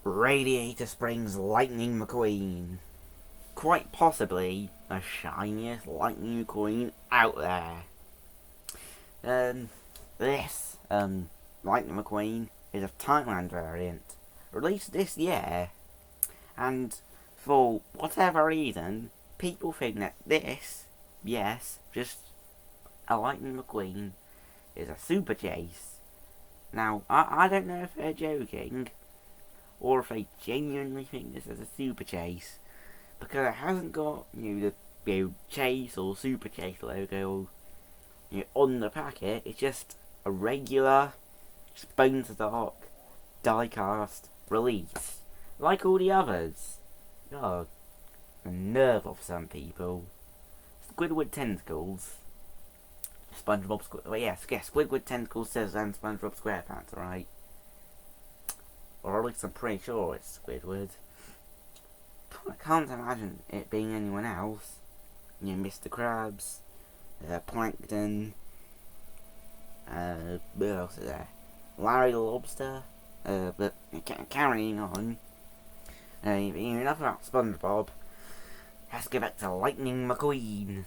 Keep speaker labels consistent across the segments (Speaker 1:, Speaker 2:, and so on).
Speaker 1: Radiator Springs Lightning McQueen. Quite possibly the shiniest Lightning McQueen out there. This Lightning McQueen is a Thailand variant, released this year, and for whatever reason, people think that this, yes, just a Lightning McQueen, is a super chase. Now, I don't know if they're joking, or if they genuinely think this is a super chase, because it hasn't got the chase or super chase logo on the packet. It's just a regular bone stock die-cast release, like all the others. God, the nerve of some people. Squidward tentacles. SpongeBob Squidward tentacles says and SpongeBob SquarePants, right? Or at least I'm pretty sure it's Squidward. I can't imagine it being anyone else. Mr. Krabs, Plankton, what else is there? Larry the Lobster. But carrying on, enough about SpongeBob. Let's go back to Lightning McQueen.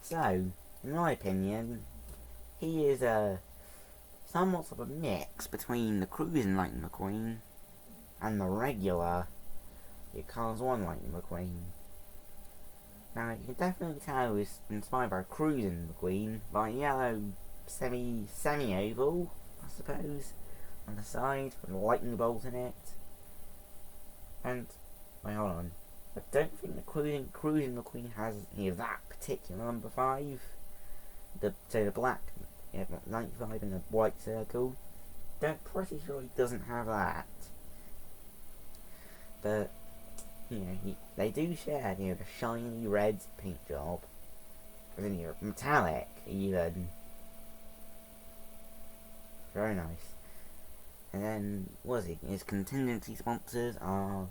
Speaker 1: So, in my opinion, he is somewhat of a mix between the Cruising Lightning McQueen and the regular Cars 1 Lightning McQueen. Now, you can definitely tell he's inspired by Cruising McQueen by yellow semi-oval, I suppose, on the side with a lightning bolt in it. And, wait, hold on. I don't think the Cruising McQueen has that particular number 5. The black 95 in the white circle. I'm pretty sure he doesn't have that. But they do share the shiny red paint job, and then metallic even. Very nice. And then his contingency sponsors are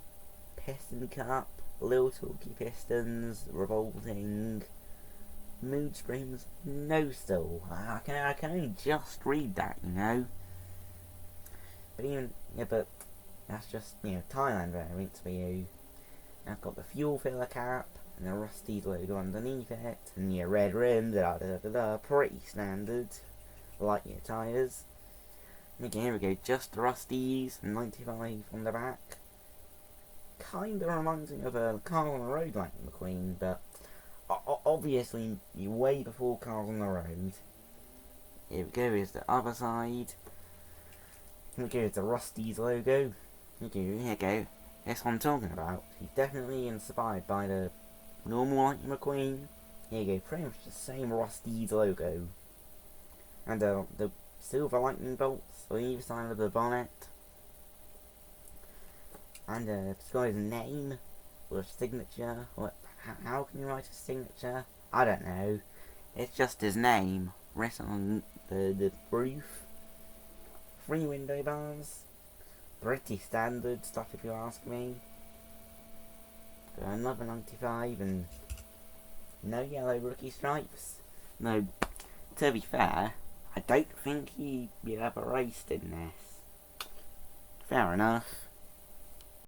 Speaker 1: Piston Cup, Little Talkie Pistons, Revolting, Mood Springs, No Still. I can only just read that, But that's just Thailand variants for you. I've got the fuel filler cap and the Rusty's logo underneath it, and your red rims. Pretty standard, like your tyres. Okay, here we go. Just Rusty's 95 on the back. Kinda reminds me of a Car on the Road Lightning McQueen, but obviously way before Cars on the Road. Here we go, here's the other side. Here we go, it's the Rusty's logo. Here we go. That's what I'm talking about. He's definitely inspired by the normal Lightning McQueen. Here you go, pretty much the same Rusty's logo. And the silver lightning bolts on either side of the bonnet. And it's got his name, or a signature. How can you write a signature? I don't know. It's just his name written on the roof. 3 window bars. Pretty standard stuff if you ask me. Got another 95 and no yellow rookie stripes. No, to be fair, I don't think he ever raced in this. Fair enough.